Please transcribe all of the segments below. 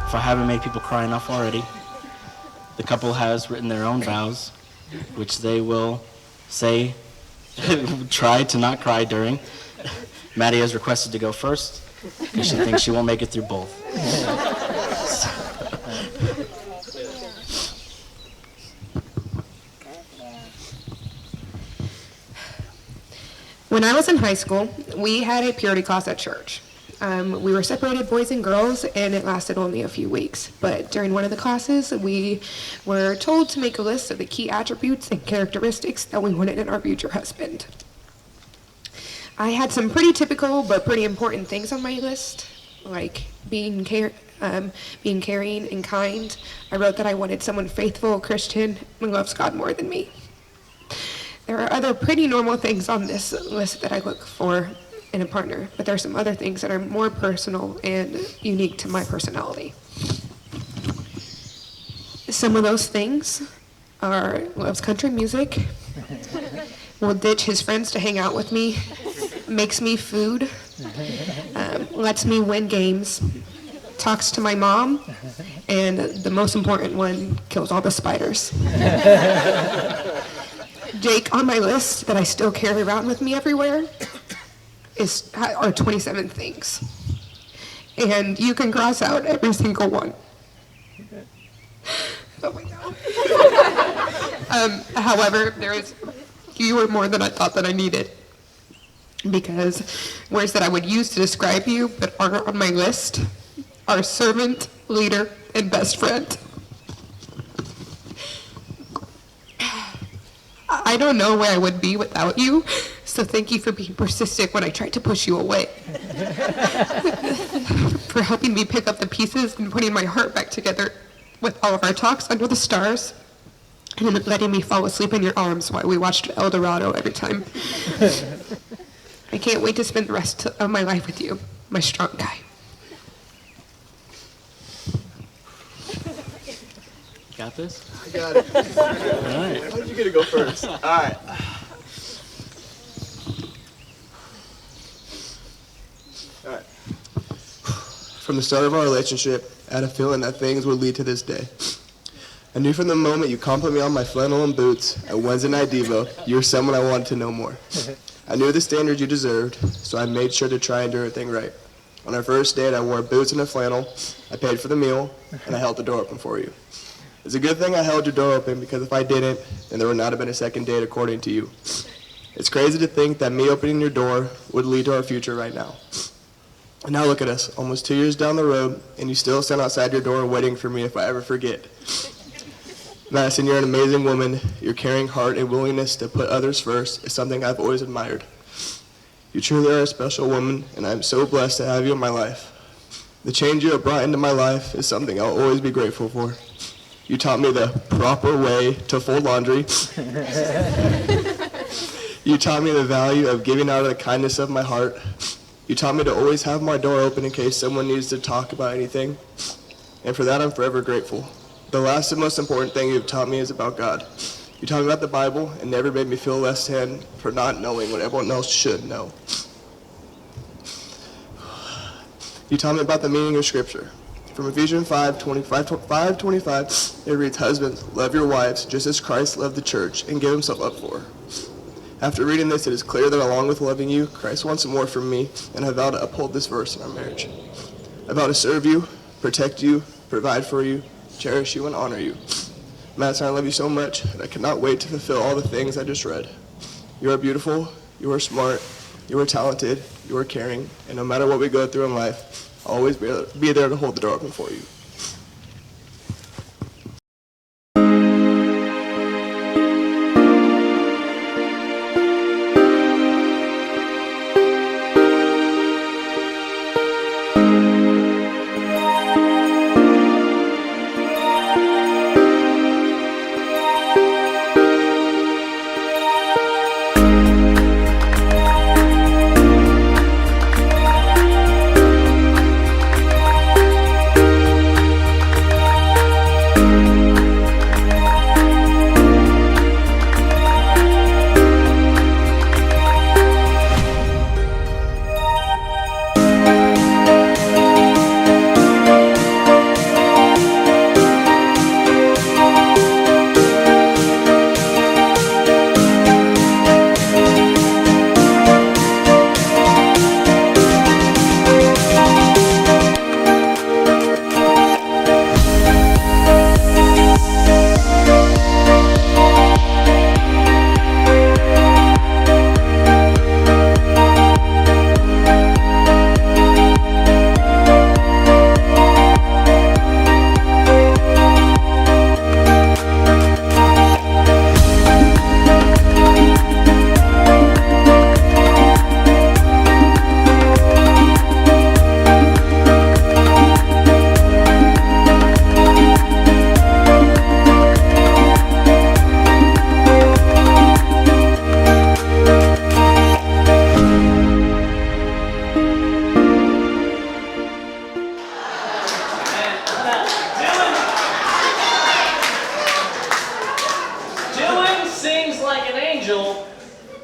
If I haven't made people cry enough already, the couple has written their own vows, which they will say, try to not cry during. Maddie has requested to go first because she thinks she won't make it through both. When I was in high school, we had a purity class at church. We were separated boys and girls, and it lasted only a few weeks. But during one of the classes, we were told to make a list of the key attributes and characteristics that we wanted in our future husband. I had some pretty typical but pretty important things on my list, like being caring and kind. I wrote that I wanted someone faithful, Christian, and loves God more than me. There are other pretty normal things on this list that I look for in a partner, but there are some other things that are more personal and unique to my personality. Some of those things are loves country music, will ditch his friends to hang out with me, makes me food, lets me win games, talks to my mom, and the most important one, kills all the spiders. Jake on my list that I still carry around with me everywhere are 27 things. And you can cross out every single one. Oh my God. However, you were more than I thought that I needed. Because words that I would use to describe you but aren't on my list are servant, leader, and best friend. I don't know where I would be without you, so thank you for being persistent when I tried to push you away. For helping me pick up the pieces and putting my heart back together with all of our talks under the stars, and letting me fall asleep in your arms while we watched El Dorado every time. I can't wait to spend the rest of my life with you, my strong guy. Got this? I got it. All right. How did you get to go first? All right. All right. From the start of our relationship, I had a feeling that things would lead to this day. I knew from the moment you complimented me on my flannel and boots at Wednesday Night Devo, you were someone I wanted to know more. I knew the standards you deserved, so I made sure to try and do everything right. On our first date, I wore boots and a flannel, I paid for the meal, and I held the door open for you. It's a good thing I held your door open, because if I didn't, then there would not have been a second date according to you. It's crazy to think that me opening your door would lead to our future right now. And now look at us, almost 2 years down the road, and you still stand outside your door waiting for me if I ever forget. Madison, you're an amazing woman. Your caring heart and willingness to put others first is something I've always admired. You truly are a special woman, and I'm so blessed to have you in my life. The change you have brought into my life is something I'll always be grateful for. You taught me the proper way to fold laundry. You taught me the value of giving out of the kindness of my heart. You taught me to always have my door open in case someone needs to talk about anything. And for that, I'm forever grateful. The last and most important thing you've taught me is about God. You taught me about the Bible and never made me feel less than for not knowing what everyone else should know. You taught me about the meaning of Scripture. From Ephesians 5:25, it reads, "Husbands, love your wives just as Christ loved the church and gave himself up for her." After reading this, it is clear that along with loving you, Christ wants more from me, and I vow to uphold this verse in our marriage. I vow to serve you, protect you, provide for you, cherish you, and honor you. Madison, I love you so much, and I cannot wait to fulfill all the things I just read. You are beautiful, you are smart, you are talented, you are caring, and no matter what we go through in life, I'll always be there to hold the door open for you.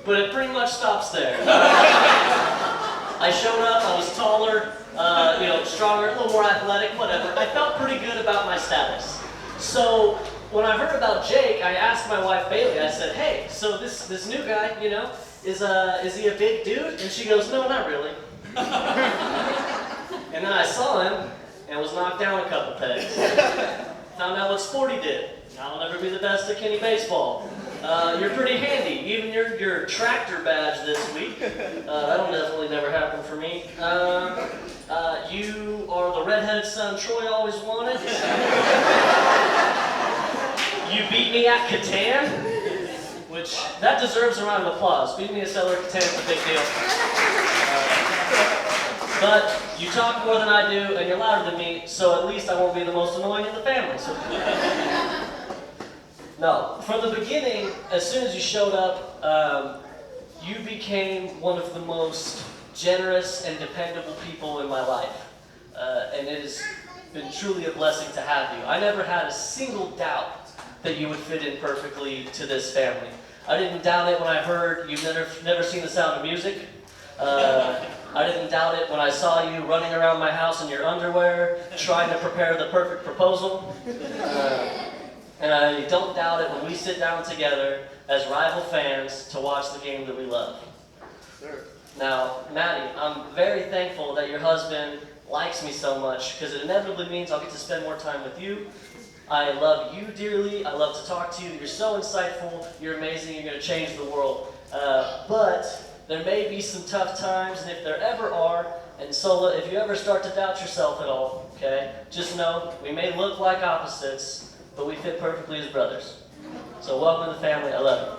but it pretty much stops there. I showed up, I was taller, stronger, a little more athletic, whatever. I felt pretty good about my status. So when I heard about Jake, I asked my wife Bailey, I said, hey, so this new guy, is he a big dude? And she goes, no, not really. And then I saw him and was knocked down a couple pegs. Found out what sport he did. I'll never be the best at Kenny baseball. You're pretty handy. Even your tractor badge this week. That'll definitely never happen for me. You are the redheaded son Troy always wanted. You beat me at Catan, which that deserves a round of applause. Beating me at Cellar Catan is a big deal. But you talk more than I do, and you're louder than me, so at least I won't be the most annoying in the family. So. No, from the beginning, as soon as you showed up, you became one of the most generous and dependable people in my life. And it has been truly a blessing to have you. I never had a single doubt that you would fit in perfectly to this family. I didn't doubt it when I heard you've never seen The Sound of Music. I didn't doubt it when I saw you running around my house in your underwear, trying to prepare the perfect proposal. And I don't doubt it when we sit down together as rival fans to watch the game that we love. Sure. Now, Maddie, I'm very thankful that your husband likes me so much, because it inevitably means I'll get to spend more time with you. I love you dearly. I love to talk to you. You're so insightful. You're amazing. You're going to change the world. But there may be some tough times, and if there ever are, and Sola, if you ever start to doubt yourself at all, okay, just know we may look like opposites, but we fit perfectly as brothers. So welcome to the family. I love you.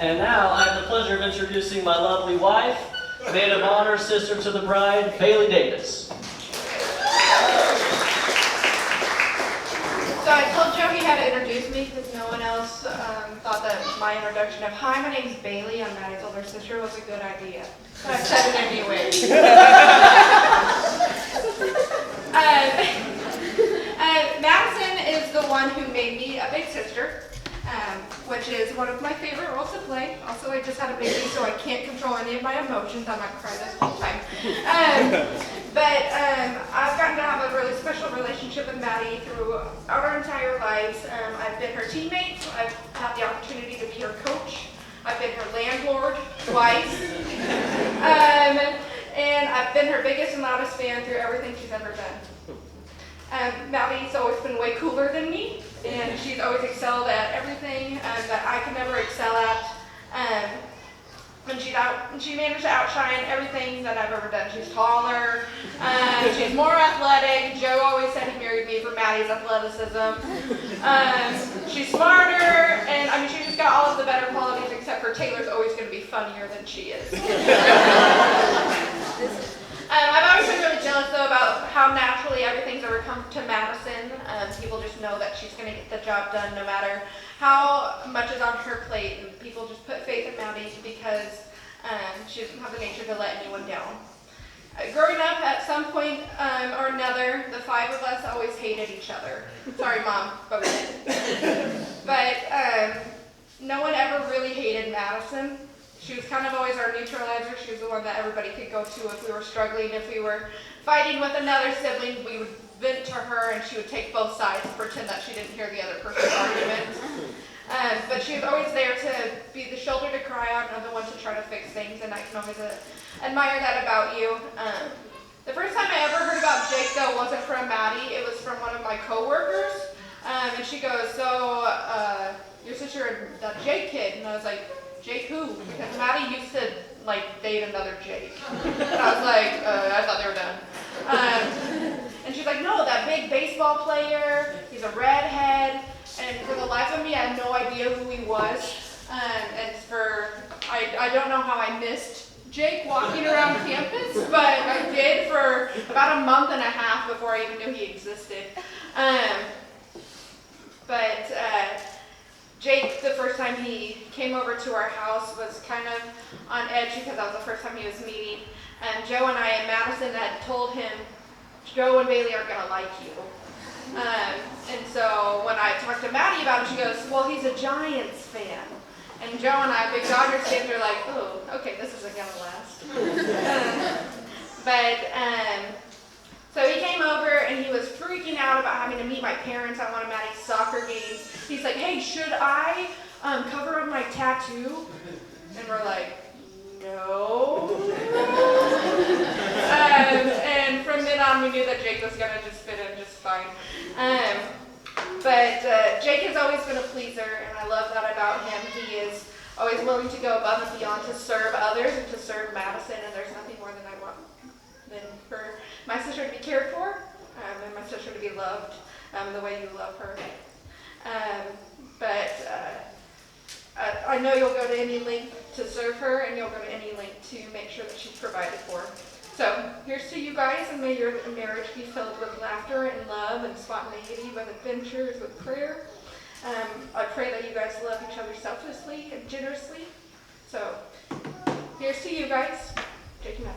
And now I have the pleasure of introducing my lovely wife, maid of honor, sister to the bride, Bailey Davis. So I told Joe he had to introduce me because no one else thought that my introduction of, hi, my name's Bailey, I'm Maddie's older sister, was a good idea. So I said it anyway. Madison is the one who made me a big sister, which is one of my favorite roles to play. Also, I just had a baby, so I can't control any of my emotions. I might cry this whole time. But I've gotten to have a really special relationship with Maddie throughout our entire lives. I've been her teammate. I've had the opportunity to be her coach. I've been her landlord twice. And I've been her biggest and loudest fan through everything she's ever done. Maddie's always been way cooler than me, and she's always excelled at everything that I can never excel at. And she managed to outshine everything that I've ever done. She's taller, she's more athletic. Joe always said he married me for Maddie's athleticism. She's smarter, and I mean, she's just got all of the better qualities, except for Taylor's always going to be funnier than she is. I've always been really jealous, though, about how naturally everything's ever come to Madison. People just know that she's going to get the job done no matter how much is on her plate, and people just put faith in Maddie because she doesn't have the nature to let anyone down. Growing up, at some point or another, the five of us always hated each other. Sorry, Mom, but we did. But no one ever really hated Madison. She was kind of always our neutralizer. She was the one that everybody could go to if we were struggling. If we were fighting with another sibling, we would vent to her, and she would take both sides and pretend that she didn't hear the other person's argument. But she was always there to be the shoulder to cry on and the one to try to fix things, and I can always admire that about you. The first time I ever heard about Jake, though, wasn't from Maddie. It was from one of my coworkers, and she goes, so your sister, that Jake kid, and I was like, Jake who? Because Maddie used to date another Jake. And I was like, I thought they were done. And she's like, no, that big baseball player, he's a redhead. And for the life of me, I had no idea who he was. And I don't know how I missed Jake walking around campus, but I did for about a month and a half before I even knew he existed. Jake, the first time he came over to our house, was kind of on edge because that was the first time he was meeting. And Joe and I and Madison had told him Joe and Bailey aren't gonna like you. And so when I talked to Maddie about it, she goes, well, he's a Giants fan. And Joe and I, big Dodgers fans, are like, oh, okay, this isn't gonna last. So he came over and he was freaking out about having to meet my parents at one of Maddie's soccer games. He's like, hey, should I cover up my tattoo? And we're like, no. And from then on, we knew that Jake was gonna just fit in just fine. But Jake has always been a pleaser, and I love that about him. He is always willing to go above and beyond to serve others and to serve Madison, and there's nothing more than I want than for my sister to be cared for, and my sister to be loved the way you love her. I know you'll go to any length to serve her, and you'll go to any length to make sure that she's provided for. So here's to you guys, and may your marriage be filled with laughter and love and spontaneity, with adventures, with prayer. I pray that you guys love each other selflessly and generously. So here's to you guys. Jake and Matt.